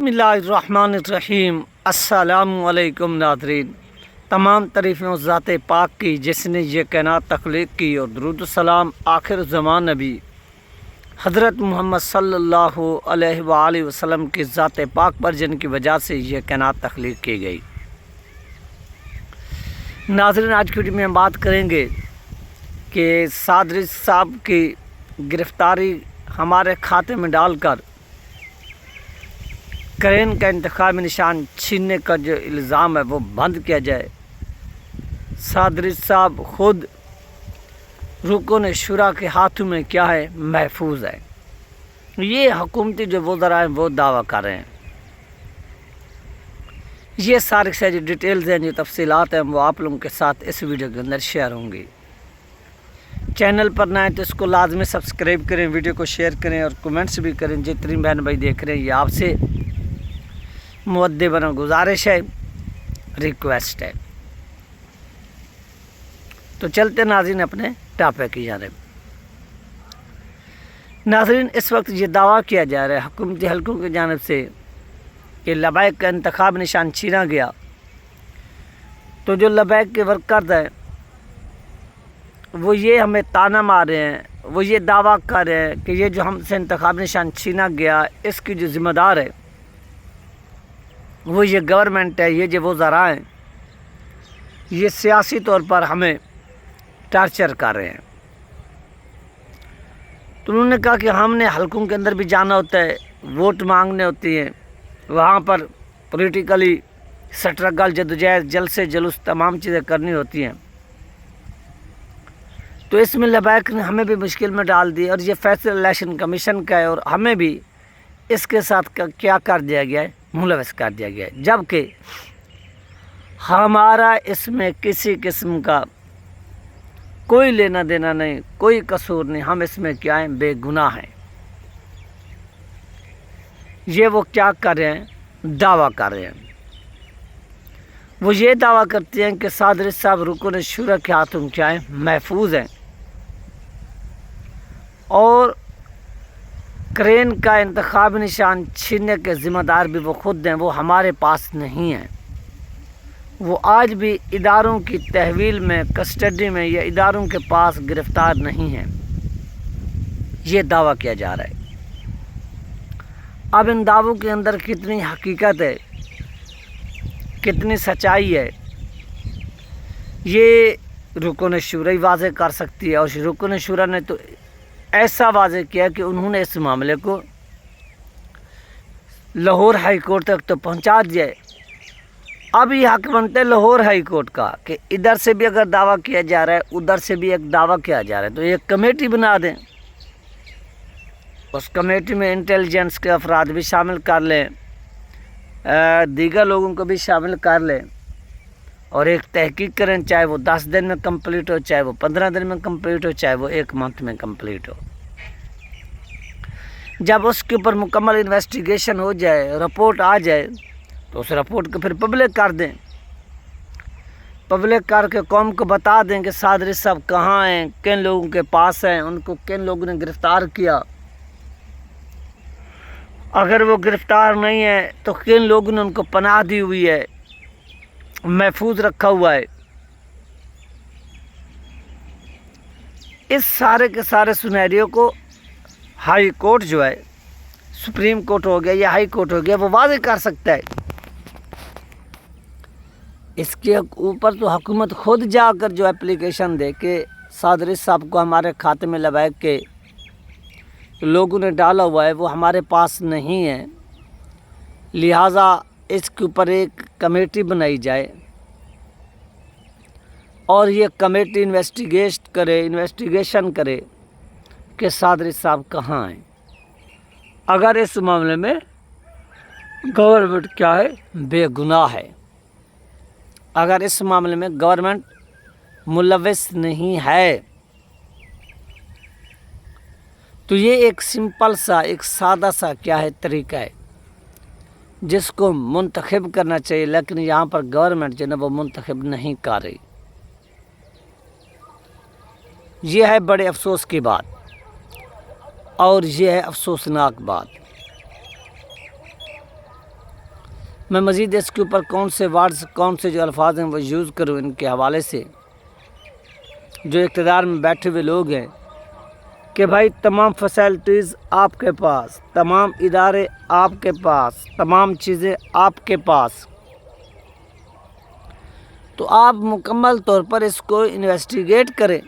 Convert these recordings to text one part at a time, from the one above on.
बिस्मिल्लाहिर्रहमानिर्रहीम। अस्सलाम वालेकुम नाज़रीन। तमाम तारीफ़ें उस ज़ात पाक की जिसने ये कायनात तख्लीक की, और दुरूद सलाम आखिर ज़मान नबी हज़रत मोहम्मद सल्लल्लाहु अलैहि वसल्लम की ज़ात पाक पर जिनकी वजह से ये कायनात तख्लीक की गई। नाज़रीन, आज की वीडियो में हम बात करेंगे कि सादरी साहब की गिरफ़्तारी हमारे खाते में डालकर करेन का इंतखाबी निशान छीनने का जो इल्ज़ाम है वो बंद किया जाए। सादरी साहब खुद रुकन शुरा के हाथों में क्या है, महफूज है। ये हुकूमती जो वज़रा हैं वो दावा कर रहे हैं। ये सारी से जो डिटेल्स हैं, जो तफसीलात हैं, वो आप लोगों के साथ इस वीडियो के अंदर शेयर होंगी। चैनल पर नए तो इसको लाजमी सब्सक्राइब करें, वीडियो को शेयर करें और कमेंट्स भी करें। जितनी बहन भाई देख रहे हैं, ये आपसे मुअद्दिबना गुजारिश है, रिक्वेस्ट है। तो चलते नाज़रीन अपने टॉपिक की जानिब। नाज़रीन, इस वक्त ये दावा किया जा रहा है हुकूमती हलकों की जानिब से कि लबैक का इंतखाब निशान छीना गया। तो जो लबैक के वर्कर्स हैं वो ये हमें ताना मार रहे हैं, वो ये दावा कर रहे हैं कि ये जो हमसे इंतखाब निशान छीना गया, इसकी जो ज़िम्मेदार है वो ये गवर्नमेंट है, ये जो वज़रा हैं, ये सियासी तौर पर हमें टार्चर कर रहे हैं। तो उन्होंने कहा कि हमने हलकों के अंदर भी जाना होता है, वोट मांगने होती हैं, वहाँ पर पॉलिटिकली स्ट्रगल, जदोजहद, जलसे जुलूस, तमाम चीज़ें करनी होती हैं। तो इसमें लबैक ने हमें भी मुश्किल में डाल दी, और ये फैसला इलेक्शन कमीशन का है, और हमें भी इसके साथ क्या कर दिया गया है, मुलविस कर दिया गया है। जबकि हमारा इसमें किसी किस्म का कोई लेना देना नहीं, कोई कसूर नहीं, हम इसमें क्या हैं, बेगुनाह हैं। ये वो क्या कर रहे हैं, दावा कर रहे हैं। वो ये दावा करते हैं कि सादरी साहब रुकन शुरा के हाथों क्या है, महफूज हैं, और करेन का इंतखाबी निशान छीनने के ज़िम्मेदार भी वो खुद हैं, वो हमारे पास नहीं हैं। वो आज भी इदारों की तहवील में, कस्टडी में, या इदारों के पास गिरफ़्तार नहीं हैं। ये दावा किया जा रहा है। अब इन दावों के अंदर कितनी हकीकत है, कितनी सच्चाई है, ये रुकन शुरा ही वाज़े कर सकती है। और रुकन शुरा ने तो ऐसा वाज़े किया कि उन्होंने इस मामले को लाहौर हाई कोर्ट तक तो पहुंचा दिया है। अब ये हक बनता है लाहौर हाई कोर्ट का कि इधर से भी अगर दावा किया जा रहा है, उधर से भी एक दावा किया जा रहा है, तो एक कमेटी बना दें। उस कमेटी में इंटेलिजेंस के अफराद भी शामिल कर लें, दीगर लोगों को भी शामिल कर लें, और एक तहकीक करें, चाहे वो 10 दिन में कंप्लीट हो, चाहे वो 15 दिन में कंप्लीट हो, चाहे वो 1 मंथ में कंप्लीट हो। जब उसके ऊपर मुकम्मल इन्वेस्टिगेशन हो जाए, रिपोर्ट आ जाए, तो उस रिपोर्ट को फिर पब्लिक कर दें। पब्लिक करके कौम को बता दें कि सादरी साहब कहाँ हैं, किन लोगों के पास हैं, उनको किन लोगों ने गिरफ़्तार किया। अगर वो गिरफ़्तार नहीं है तो किन लोगों ने उनको पनाह दी हुई है, महफूज रखा हुआ है। इस सारे के सारे सिनेरियो को हाई कोर्ट जो है, सुप्रीम कोर्ट हो गया या हाई कोर्ट हो गया, वो वाज़े कर सकता है। इसके ऊपर तो हुकूमत खुद जाकर जो एप्लीकेशन दे के सादरी साहब को हमारे खाते में लबैक के लोगों ने डाला हुआ है, वो हमारे पास नहीं है, लिहाजा इसके ऊपर एक कमेटी बनाई जाए, और ये कमेटी इन्वेस्टिगेशन करे कि सादरी साहब कहाँ हैं। अगर इस मामले में गवर्नमेंट क्या है, बेगुनाह है, अगर इस मामले में गवर्नमेंट मुलविस नहीं है, तो ये एक सिंपल सा, एक सादा सा क्या है, तरीका है जिसको मुंतखब करना चाहिए। लेकिन यहाँ पर गवर्नमेंट जो है वो मुंतखब नहीं कर रही। ये है बड़े अफसोस की बात, और ये है अफसोसनाक बात। میں مزید اس کے اوپر کون سے ورڈز، کون سے جو الفاظ ہیں وہ یوز کروں ان کے حوالے سے جو اقتدار میں بیٹھے ہوئے لوگ ہیں کہ بھائی تمام فیسلٹیز آپ کے پاس، تمام ادارے آپ کے پاس، تمام چیزیں آپ کے پاس، تو آپ مکمل طور پر اس کو انویسٹیگیٹ کریں،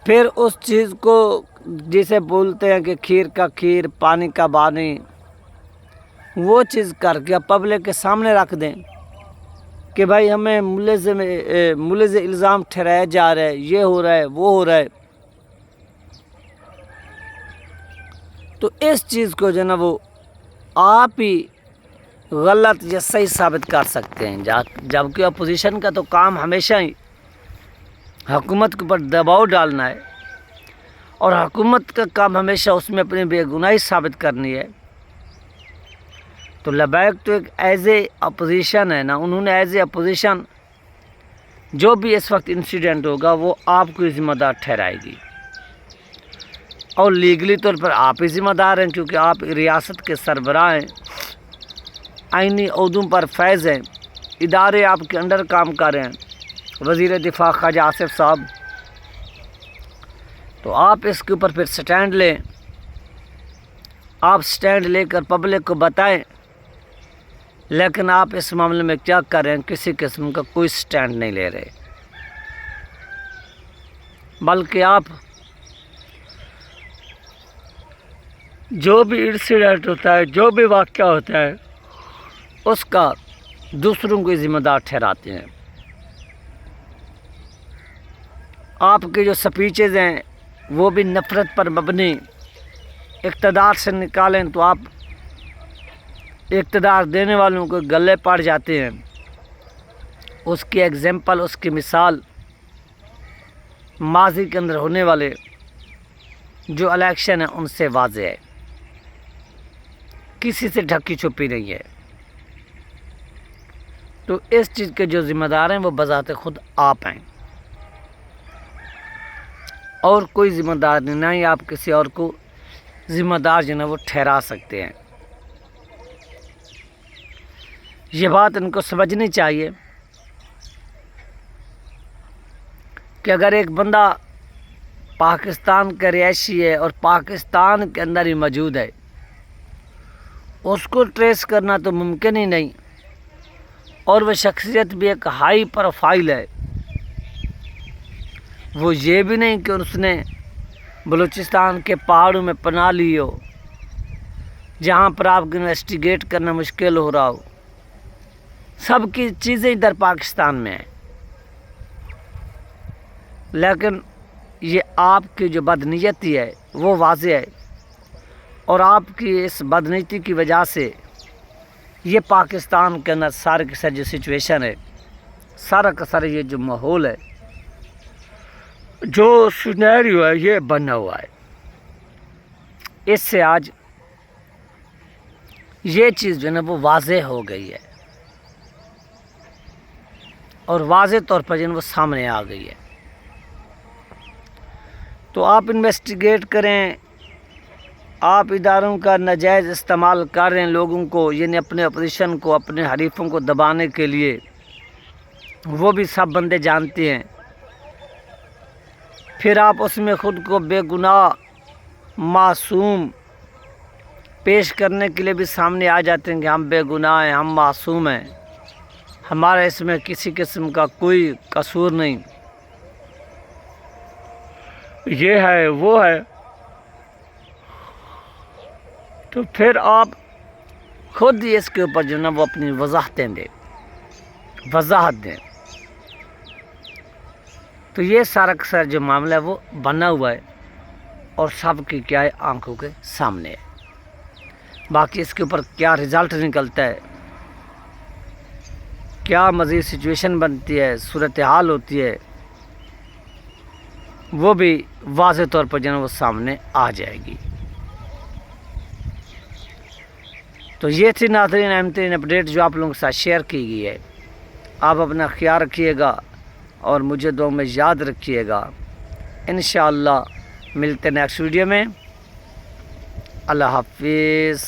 پھر اس چیز کو جسے بولتے ہیں کہ کھیر کا کھیر پانی کا پانی، وہ چیز کر کے پبلک کے سامنے رکھ دیں کہ بھائی ہمیں ملزم الزام ٹھہرایا جا رہا ہے، یہ ہو رہا ہے، وہ ہو رہا ہے، تو اس چیز کو جو ہے نا وہ آپ ہی غلط یا صحیح ثابت کر سکتے ہیں، جبکہ اپوزیشن کا تو کام ہمیشہ ہی حکومت کے اوپر دباؤ ڈالنا ہے، اور حکومت کا کام ہمیشہ اس میں اپنی بے گناہی ثابت کرنی ہے۔ تو لبیک تو ایک ایز اے اپوزیشن ہے نا، انہوں نے ایز اے اپوزیشن جو بھی اس وقت انسیڈنٹ ہوگا وہ آپ کو ذمہ دار ٹھہرائے گی، اور لیگلی طور پر آپ ہی ذمہ دار ہیں کیونکہ آپ ریاست کے سربراہ ہیں، آئینی عہدوں پر فیض ہیں، ادارے آپ کے انڈر کام کر رہے ہیں، وزیر دفاع خواجہ آصف صاحب، تو آپ اس کے اوپر پھر سٹینڈ لیں، آپ سٹینڈ لے کر پبلک کو بتائیں، لیکن آپ اس معاملے میں کیا کر رہے ہیں؟ کسی قسم کا کوئی سٹینڈ نہیں لے رہے، بلکہ آپ جو بھی انسیڈنٹ ہوتا ہے، جو بھی واقعہ ہوتا ہے، اس کا دوسروں کو ذمہ دار ٹھہراتے ہیں۔ آپ کے جو سپیچز ہیں وہ بھی نفرت پر مبنی، اقتدار سے نکالیں تو آپ اقتدار دینے والوں کو گلے پڑ جاتے ہیں۔ اس کی ایگزامپل، اس کی مثال ماضی کے اندر ہونے والے جو الیکشن ہیں ان سے واضح ہے، کسی سے ڈھکی چھپی نہیں ہے۔ تو اس چیز کے جو ذمہ دار ہیں وہ بذات خود آپ ہیں، اور کوئی ذمہ دار نہیں، نہ ہی آپ کسی اور کو ذمہ دار جو ہے وہ ٹھہرا سکتے ہیں۔ یہ بات ان کو سمجھنی چاہیے کہ اگر ایک بندہ پاکستان کا رہائشی ہے اور پاکستان کے اندر ہی موجود ہے، اس کو ٹریس کرنا تو ممکن ہی نہیں، اور وہ شخصیت بھی ایک ہائی پروفائل ہے، وہ یہ بھی نہیں کہ اس نے بلوچستان کے پہاڑوں میں پناہ لی ہو جہاں پر آپ کو انویسٹیگیٹ کرنا مشکل ہو رہا ہو، سب کی چیزیں ادھر پاکستان میں ہیں، لیکن یہ آپ کی جو بدنیتی ہے وہ واضح ہے، اور آپ کی اس بدنیتی کی وجہ سے یہ پاکستان کے اندر سارے کے سارے جو سچویشن ہے، سارا کا سارا یہ جو ماحول ہے، جو سینیریو ہے، یہ بنا ہوا ہے۔ اس سے آج یہ چیز جو ہے نا وہ واضح ہو گئی ہے، اور واضح طور پر جو ہے وہ سامنے آ گئی ہے۔ تو آپ انویسٹیگیٹ کریں، آپ اداروں کا ناجائز استعمال کر رہے ہیں لوگوں کو، یعنی اپنے اپوزیشن کو، اپنے حریفوں کو دبانے کے لیے، وہ بھی سب بندے جانتے ہیں، پھر آپ اس میں خود کو بے گناہ معصوم پیش کرنے کے لیے بھی سامنے آ جاتے ہیں کہ ہم بے گناہ ہیں، ہم معصوم ہیں، ہمارا اس میں کسی قسم کا کوئی قصور نہیں، یہ ہے وہ ہے۔ تو پھر آپ خود ہی اس کے اوپر جو نا وہ اپنی وضاحت دیں۔ تو یہ سارا کا سارا جو معاملہ ہے وہ بنا ہوا ہے، اور سب کی کیا ہے آنکھوں کے سامنے ہے۔ باقی اس کے اوپر کیا رزلٹ نکلتا ہے، کیا مزید سچویشن بنتی ہے، صورتحال ہوتی ہے، وہ بھی واضح طور پر جو ہے وہ سامنے آ جائے گی۔ تو یہ تھی ناظرین اہم ترین اپڈیٹ جو آپ لوگوں کے ساتھ شیئر کی گئی ہے۔ آپ اپنا خیال رکھیے گا اور مجھے دعاؤں میں یاد رکھیے گا۔ انشاءاللہ ملتے نیکسٹ ویڈیو میں۔ اللہ حافظ۔